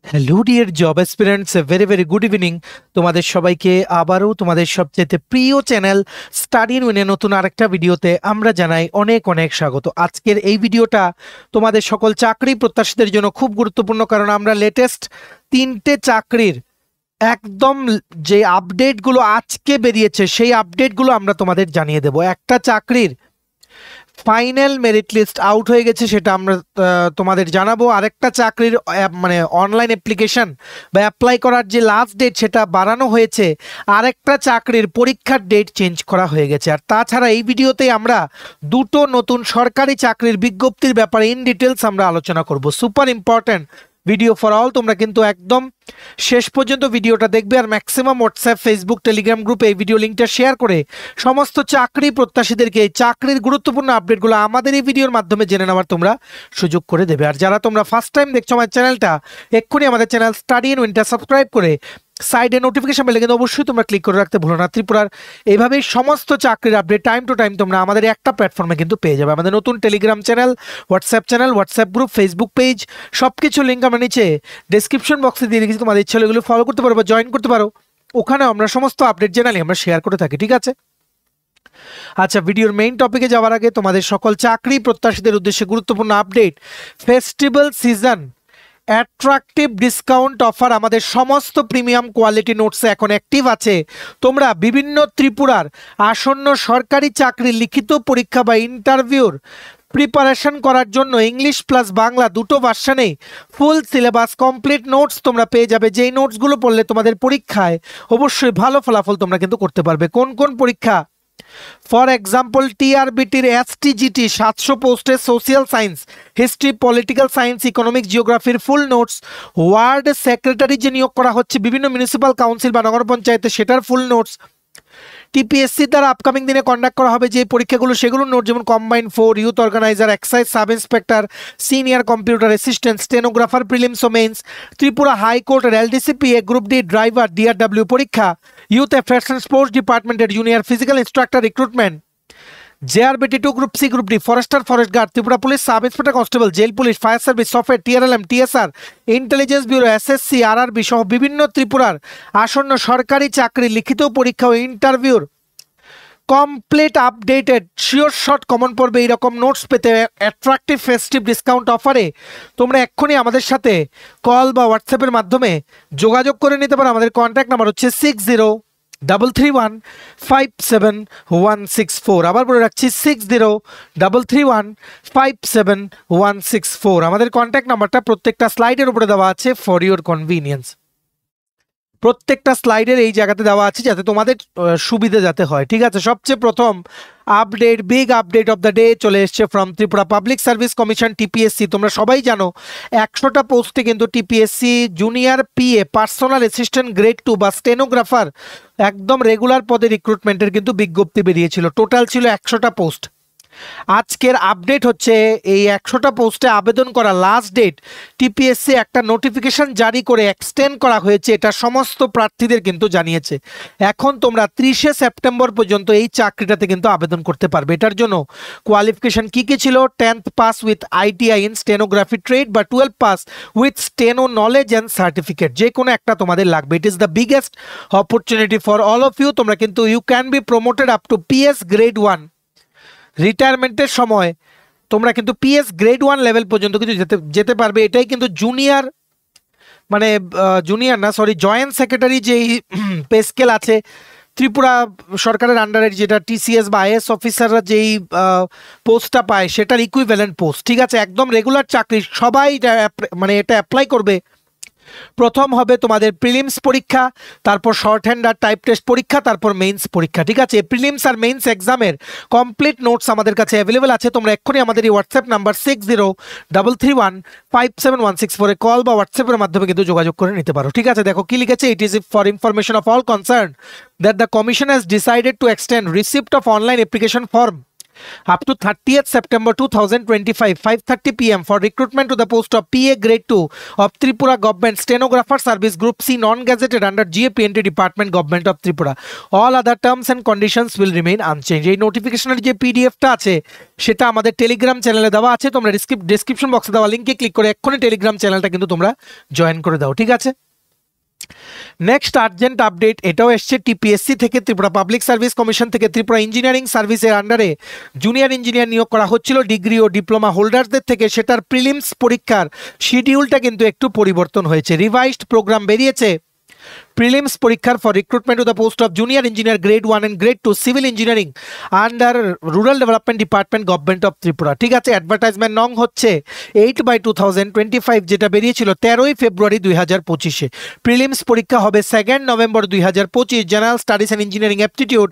Hello dear job aspirants, very very good evening. তোমাদের সবাইকে আবারও তোমাদের সবচেয়ে প্রিয় চ্যানেল স্টাডি ইন উইনে নতুন আরেকটা ভিডিওতে আমরা জানাই অনেক অনেক স্বাগত। আজকের এই ভিডিওটা তোমাদের সকল চাকরি প্রত্যাশীদের জন্য খুব গুরুত্বপূর্ণ, কারণ আমরা লেটেস্ট 3টে চাকরির একদম যে আপডেটগুলো আজকে বেরিয়েছে সেই আপডেটগুলো আমরা তোমাদের জানিয়ে দেব। একটা চাকরির ফাইনাল মেরিট লিস্ট আউট হয়ে গেছে, সেটা আমরা তোমাদের জানাবো। আরেকটা চাকরির মানে অনলাইন অ্যাপ্লিকেশন বা অ্যাপ্লাই করার যে লাস্ট ডেট সেটা বাড়ানো হয়েছে। আরেকটা চাকরির পরীক্ষার ডেট চেঞ্জ করা হয়ে গেছে। আর তাছাড়া এই ভিডিওতে আমরা দুটো নতুন সরকারি চাকরির বিজ্ঞপ্তির ব্যাপারে ইন ডিটেলস আমরা আলোচনা করব। Super important video for all. তোমরা কিন্তু একদম শেষ পর্যন্ত ভিডিওটা দেখবে, আর ম্যাক্সিমাম হোয়াটসঅ্যাপ, ফেসবুক, টেলিগ্রাম গ্রুপে এই ভিডিও লিঙ্কটা শেয়ার করে সমস্ত চাকরি প্রত্যাশীদেরকে এই চাকরির গুরুত্বপূর্ণ আপডেটগুলো আমাদের এই ভিডিওর মাধ্যমে জেনে নেওয়ার তোমরা সুযোগ করে দেবে। আর যারা তোমরা ফার্স্ট টাইম দেখছো আমার চ্যানেলটা, এক্ষুনি আমাদের চ্যানেল স্টাডি ইন উইনটা সাবস্ক্রাইব করে সাইডে নোটিফিকেশন বেলে কিন্তু অবশ্যই তোমরা ক্লিক করে রাখতে ভুলো না। ত্রিপুরার এইভাবেই সমস্ত চাকরির আপডেট টাইম টু টাইম তোমরা আমাদের একটা প্ল্যাটফর্মে কিন্তু পেয়ে যাবে। আমাদের নতুন Telegram channel, WhatsApp group, Facebook page, সব কিছু লিঙ্ক আমরা নিচে ডেসক্রিপশন বক্সে দিয়ে রেখেছি। তোমাদের ইচ্ছা হলে এগুলো ফলো করতে পারো বা জয়েন করতে পারো। ওখানে আমরা সমস্ত আপডেট জেনারেলি আমরা শেয়ার করে থাকি, ঠিক আছে? আচ্ছা, ভিডিওর মেইন টপিকে যাওয়ার আগে তোমাদের সকল চাকরি প্রত্যাশীদের উদ্দেশ্যে গুরুত্বপূর্ণ update. Festival season attractive discount offer আমাদের সমস্ত প্রিমিয়াম কোয়ালিটি নোটসে এখন অ্যাক্টিভ আছে। তোমরা বিভিন্ন ত্রিপুরার আসন্ন সরকারি চাকরি লিখিত পরীক্ষা বা ইন্টারভিউর প্রিপারেশন করার জন্য ইংলিশ প্লাস বাংলা দুটো ভার্সনে ফুল সিলেবাস কমপ্লিট নোটস তোমরা পেয়ে যাবে, যেই নোটসগুলো পড়লে তোমাদের পরীক্ষায় অবশ্যই ভালো ফলাফল তোমরা কিন্তু করতে পারবে। কোন কোন পরীক্ষা? ফর এক্সাম্পল, টিআরবিটির এসটিজিটি 700 পোস্টে social science, history, political science, economics, জিওগ্রাফির ফুল নোটস। ওয়ার্ড সেক্রেটারি যে নিয়োগ করা হচ্ছে বিভিন্ন মিউনিসিপ্যাল কাউন্সিল বা নগর পঞ্চায়েতে, সেটার ফুল নোটস। টিপিএসসি দ্বারা আপকামিং দিনে কন্ডাক্ট করা হবে যে পরীক্ষাগুলো, সেগুলোর নোট, যেমন combined 4, youth organizer, excise sub inspector, senior computer assistant, stenographer, prelims ও মেইনস। ত্রিপুরা হাইকোর্টের LDCP A group D driver DRW পরীক্ষা। ইউথ অ্যাফেয়ার্স অ্যান্ড স্পোর্টস ডিপার্টমেন্টের junior physical instructor recruitment. JRBT 2 group C, group D forester, forest guard, Tripura police sub inspector constable, jail police, fire service, software, TRLM, TSR, intelligence bureau, SSC, RRB সহ বিভিন্ন ত্রিপুরার আসন্ন সরকারি চাকরি লিখিত পরীক্ষা ও ইন্টারভিউর complete updated sure short common পড়বে এইরকম নোটস পেতে অ্যাট্রাকটিভ ফেস্টিভ ডিসকাউন্ট অফারে তোমরা এক্ষুনি আমাদের সাথে কল বা হোয়াটসঅ্যাপের মাধ্যমে যোগাযোগ করে নিতে পারো। আমাদের কন্ট্যাক্ট নাম্বার হচ্ছে 6033157164। আবার বলে রাখছি 6033157164। আমাদের কন্ট্যাক্ট নাম্বারটা প্রত্যেকটা স্লাইডের উপরে দেওয়া আছে ফর ইউর কনভিনিয়েন্স। প্রত্যেকটা স্লাইডের এই জায়গাতে দেওয়া আছে যাতে তোমাদের সুবিধা যাতে হয়, ঠিক আছে? সবচেয়ে প্রথম update, big update of the day চলে এসছে from Tripura public service commission TPSC. তোমরা সবাই জানো 100টা পোস্টে কিন্তু TPSC junior PA, personal assistant grade 2 বা স্টেনোগ্রাফার একদম রেগুলার পদে রিক্রুটমেন্টের কিন্তু বিজ্ঞপ্তি বেরিয়েছিল। টোটাল ছিল 100টা পোস্ট। আজকের আপডেট হচ্ছে এই 100টা পোস্টে আবেদন করা লাস্ট ডেট টিপিএসসি একটা নোটিফিকেশন জারি করে এক্সটেন্ড করা হয়েছে, এটা সমস্ত প্রার্থীদের কিন্তু জানিয়েছে। এখন তোমরা 30শে সেপ্টেম্বর পর্যন্ত এই চাকরিটাতে কিন্তু আবেদন করতে পারবে। এটার জন্য কোয়ালিফিকেশন কি কি ছিল? 10th pass with ITI in stenography trade বা 12 pass with steno knowledge and certificate, যে কোনো একটা তোমাদের লাগবে। It is the biggest opportunity for all of you. তোমরা কিন্তু you can be promoted up to PS grade 1। রিটায়ারমেন্টের সময় তোমরা কিন্তু পিএস গ্রেড 1 লেভেল পর্যন্ত কিন্তু যেতে পারবে। এটাই কিন্তু জুনিয়র, মানে জুনিয়র না, সরি, জয়েন্ট সেক্রেটারি যেই পে স্কেল আছে ত্রিপুরা সরকারের আন্ডারে, যেটা টিসিএস বা আইএস অফিসাররা যেই পোস্টটা পায় সেটার ইকুইভ্যালেন্ট পোস্ট, ঠিক আছে? একদম রেগুলার চাকরি, সবাই মানে এটা অ্যাপ্লাই করবে। প্রথম হবে তোমাদের প্রিলিমস পরীক্ষা, তারপর শর্ট হ্যান্ড আর টাইপ টেস্ট পরীক্ষা, তারপর মেইনস পরীক্ষা, ঠিক আছে? প্রিলিমস আর মেইনস এক্সামের কমপ্লিট নোটস আমাদের কাছে অ্যাভেলেবেল আছে। তোমরা এক্ষুনি আমাদের এই হোয়াটসঅ্যাপ নাম্বার 6033157164 কল বা হোয়াটসঅ্যাপের মাধ্যমে কিন্তু যোগাযোগ করে নিতে পারো, ঠিক আছে? দেখো কি লিখেছে, it is for information of all concern that the commission has decided to extend receipt of online application form up to 30th September 2025, 5:30 p.m. for recruitment to the post of PA Grade 2 of Tripura Government Stenographer Service Group C non-gazetted under GAPNT Department Government of Tripura. All other terms and conditions will remain unchanged. এই নোটিফিকেশনের যে পিডিএফটা আছে সেটা আমাদের Telegram চ্যানেলে দেওয়া আছে, তোমরা ডেসক্রিপশন বক্সে দেওয়া লিংকে ক্লিক করে এক্ষুনি টেলিগ্রাম চ্যানেলটা কিন্তু তোমরা জয়েন করে দাও, ঠিক আছে। নেক্সট আর্জেন্ট আপডেট, এটাও এসছে টিপিএসসি থেকে, ত্রিপুরা পাবলিক সার্ভিস কমিশন থেকে। ত্রিপুরা ইঞ্জিনিয়ারিং সার্ভিসের আন্ডারে জুনিয়র ইঞ্জিনিয়ার নিয়োগ করা হচ্ছিল ডিগ্রি ও ডিপ্লোমা হোল্ডারদের থেকে, সেটার প্রিলিমস পরীক্ষার শিডিউলটা কিন্তু একটু পরিবর্তন হয়েছে। রিভাইজড প্রোগ্রাম বেরিয়েছে প্রিলিমস পরীক্ষার for recruitment to the post of junior engineer grade 1 and grade 2 civil engineering under rural development department government of Tripura, ঠিক আছে। অ্যাডভার্টাইজমেন্ট নং হচ্ছে 8/2025, যেটা বেরিয়েছিল 13ই ফেব্রুয়ারি 2025-এ। প্রিলিমস পরীক্ষা হবে 2 November 2025। General studies and engineering aptitude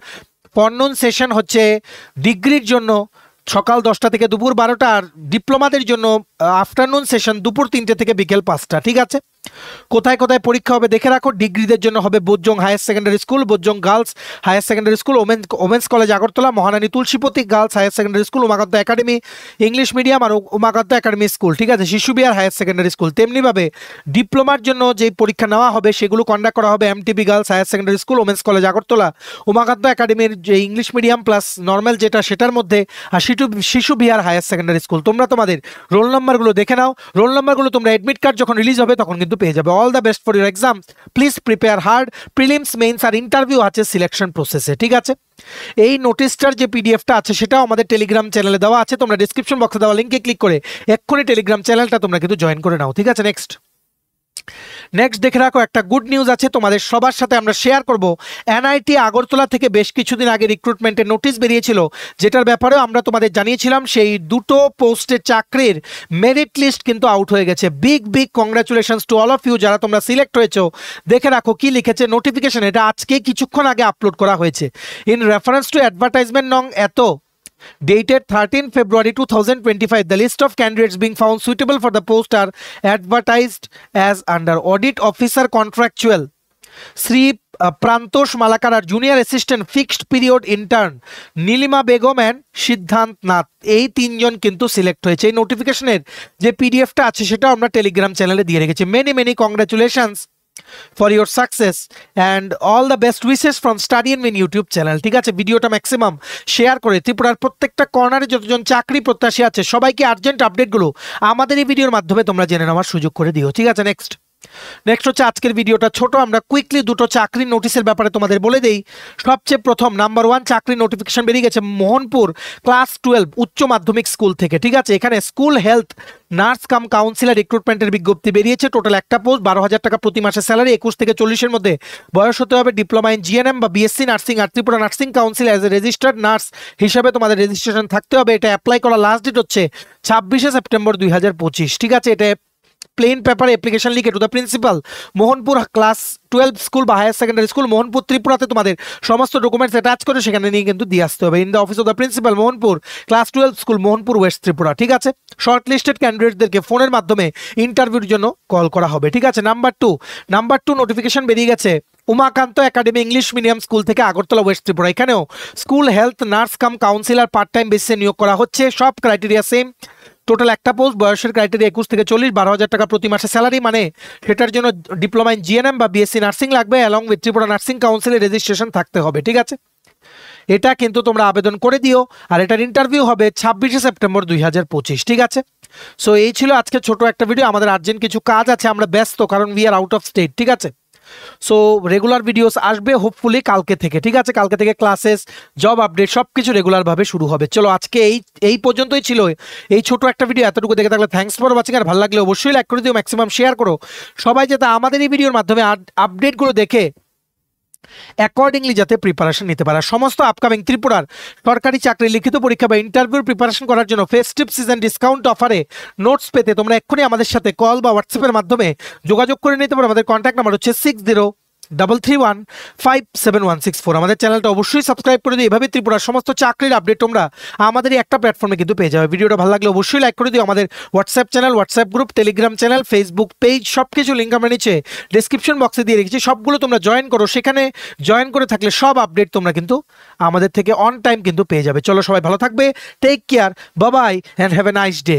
forenoon session হচ্ছে ডিগ্রির জন্য সকাল 10টা থেকে দুপুর 12টা, আর ডিপ্লোমাদের জন্য আফটারনুন সেশন দুপুর 3টে থেকে বিকেল 5টা, ঠিক আছে। কোথায় কোথায় পরীক্ষা হবে দেখে রাখো। ডিগ্রিদের জন্য হবে Bodhjung higher secondary school, Bodhjung girls higher secondary school, women's college Agartala, Maharani Tulsipati girls higher secondary school, Umakanta academy English medium আর উমাকান্ত একাডেমি স্কুল, ঠিক আছে, শিশু বিহার হায়ার সেকেন্ডারি স্কুল। তেমনিভাবে ডিপ্লোমার জন্য যে পরীক্ষা নেওয়া হবে সেগুলো কন্ডাক্ট করা হবে MTB girls higher secondary school, women's college Agartala, Umakanta একাডেমির যে ইংলিশ মিডিয়াম প্লাস নর্মাল যেটা সেটার মধ্যে, আর শিশু বিহার হায়ার সেকেন্ডারি স্কুল। তোমরা তোমাদের রোল নাম্বারগুলো দেখে নাও, রোল নাম্বারগুলো তোমরা অ্যাডমিট কার্ড যখন রিলিজ হবে তখন কিন্তু পেয়ে যাবে। All the best for your exam, please prepare hard. Prelims, mains আর ইন্টারভিউ আছে সিলেকশন প্রসেসে, ঠিক আছে। এই নোটিশটার যে পিডিএফটা আছে সেটাও আমাদের টেলিগ্রাম চ্যানেলে দেওয়া আছে, তোমরা ডিসক্রিপশন বক্সে দেওয়া লিংকে ক্লিক করে এক্ষুনি টেলিগ্রাম চ্যানেলটা তোমরা কিন্তু জয়েন করে নাও, ঠিক আছে। নেক্সট দেখে রাখো, একটা গুড নিউজ আছে তোমাদের সবার সাথে আমরা শেয়ার করব। এনআইটি আগরতলা থেকে বেশ কিছুদিন আগে রিক্রুটমেন্টের নোটিশ বেরিয়েছিল, যেটার ব্যাপারেও আমরা তোমাদের জানিয়েছিলাম। সেই দুটো পোস্টের চাকরির মেরিট লিস্ট কিন্তু আউট হয়ে গেছে। Big congratulations to all of you যারা তোমরা সিলেক্ট হয়েছো। দেখে রাখো কি লিখেছে নোটিফিকেশন, এটা আজকে কিছুক্ষণ আগে আপলোড করা হয়েছে। ইন রেফারেন্স টু অ্যাডভার্টাইজমেন্ট নং dated 13 February 2025, the list of candidates being found suitable for the post are advertised as under audit officer contractual Sri Prantosh Malakar, junior assistant fixed period intern Nilima Begum and Siddhant Nath, এই তিনজন কিন্তু select হয়েছে। এই নোটিফিকেশনের যে পিডিএফটা আছে সেটা আমরা টেলিগ্রাম চ্যানেলে দিয়ে রেখেছি। Many congratulations for your success and all the best wishes from Study and Win YouTube channel, ঠিক আছে। ভিডিওটা ম্যাক্সিমাম শেয়ার করে ত্রিপুরার প্রত্যেকটা কর্নারে যতজন চাকরি প্রত্যাশী আছে সবাইকে আর্জেন্ট আপডেটগুলো আমাদের এই ভিডিওর মাধ্যমে তোমরা জেনে নেওয়ার সুযোগ করে দিও, ঠিক আছে। নেক্সট হচ্ছে আজকের ভিডিওটা ছোট, আমরা কুইকলি দুটো চাকরির নোটিশের ব্যাপারে তোমাদের বলে দেই। সবচেয়ে প্রথম নাম্বার 1 চাকরির নোটিফিকেশন বেরিয়ে গেছে মোহনপুর ক্লাস 12 উচ্চ মাধ্যমিক স্কুল থেকে, ঠিক আছে। এখানে স্কুল হেলথ নার্স কাম কাউন্সিলর রিক্রুটমেন্টের বিজ্ঞপ্তি বেরিয়েছে। টোটাল একটা পোস্ট, 12,000 টাকা প্রতি মাসে স্যালারি, 21 থেকে 40-এর মধ্যে বয়স হতে হবে, ডিপ্লোমা ইন জিএনএম বা বিএসসি নার্সিং আর Tripura nursing council as a registered nurse হিসাবে তোমাদের রেজিস্ট্রেশন থাকতে হবে। এটা অ্যাপ্লাই করার লাস্ট ডেট হচ্ছে 26 সেপ্টেম্বর 2025, ঠিক আছে। এটা প্লেন পেপার অ্যাপ্লিকেশন লিখে to the principal Mohanpur class 12 school বা হায়ার সেকেন্ডারি স্কুল মোহনপুর ত্রিপুরাতে তোমাদের সমস্ত ডকুমেন্টস অ্যাটাচ করে সেখানে নিয়ে কিন্তু দিয়ে আসতে হবে। In the office of the principal Mohanpur class 12 school Mohanpur West Tripura, ঠিক আছে। শর্ট লিস্টেড ক্যান্ডিডেটদেরকে ফোনের মাধ্যমে ইন্টারভিউর জন্য কল করা হবে, ঠিক আছে। নাম্বার টু নোটিফিকেশন বেরিয়ে গেছে Umakanta academy English medium school থেকে আগরতলা ওয়েস্ট ত্রিপুরা। এখানেও স্কুল হেলথ নার্স কাম কাউন্সিলর পার্ট টাইম বেসিসে নিয়োগ করা হচ্ছে। সব ক্রাইটেরিয়া সেম। টোটাল একটা পোস্ট, বয়সের ক্রাইটেরিয়া 21 থেকে 40, 12,000 টাকা প্রতি মাসে স্যালারি, মানে সেটার জন্য ডিপ্লোমা ইন জিএনএম বা বিএসসি নার্সিং লাগবে, অ্যালং উইথ ত্রিপুরা নার্সিং কাউন্সিলের রেজিস্ট্রেশন থাকতে হবে, ঠিক আছে। এটা কিন্তু তোমরা আবেদন করে দিও, আর এটার ইন্টারভিউ হবে 26 সেপ্টেম্বর 2025, ঠিক আছে। সো এই ছিল আজকে ছোট একটা ভিডিও। আমাদের আর্জেন্ট কিছু কাজ আছে, আমরা ব্যস্ত কারণ we are out of state, ঠিক আছে। সো রেগুলার ভিডিওস আসবে হোপফুলি কালকে থেকে, ঠিক আছে। কালকে থেকে ক্লাসেস জব আপডেট সবকিছু রেগুলার ভাবে শুরু হবে। চলো আজকে এই পর্যন্তই ছিল এই ছোট একটা ভিডিও। এতটুকু দেখে থাকলে থ্যাঙ্কস ফর ওয়াচিং, আর ভালো লাগলে অবশ্যই লাইক করে দিও, ম্যাক্সিমাম শেয়ার করো সবাই, যাতে আমাদের এই ভিডিওর মাধ্যমে আপডেটগুলো দেখে অ্যাকর্ডিংলি যাতে প্রিপারেশন নিতে পারে। সমস্ত আপকামিং ত্রিপুরার সরকারি চাকরি লিখিত পরীক্ষা বা ইন্টারভিউর প্রিপারেশন করার জন্য ফেস্টিভ সিজন ডিসকাউন্ট অফারে নোটস পেতে তোমরা এক্ষুনি আমাদের সাথে কল বা হোয়াটসঅ্যাপের মাধ্যমে যোগাযোগ করে নিতে পারো। আমাদের কন্ট্যাক্ট নাম্বার হচ্ছে 33157164। আমাদের চ্যানেলটা অবশ্যই সাবস্ক্রাইব করে দিও। এভাবে ত্রিপুরার সমস্ত চাকরির আপডেট তোমরা আমাদের এই একটা প্ল্যাটফর্মে কিন্তু পেয়ে যাবে। ভিডিওটা ভালো লাগলে অবশ্যই লাইক করে দিও। আমাদের WhatsApp channel, WhatsApp group, Telegram channel, Facebook page সব কিছু লিঙ্ক আমরা নিচে ডেসক্রিপশন বক্সে দিয়ে রেখেছি, সবগুলো তোমরা জয়েন করো। সেখানে জয়েন করে থাকলে সব আপডেট তোমরা কিন্তু আমাদের থেকে অন টাইম কিন্তু পেয়ে যাবে। চলো সবাই ভালো থাকবে, take care, bye bye and have a nice day.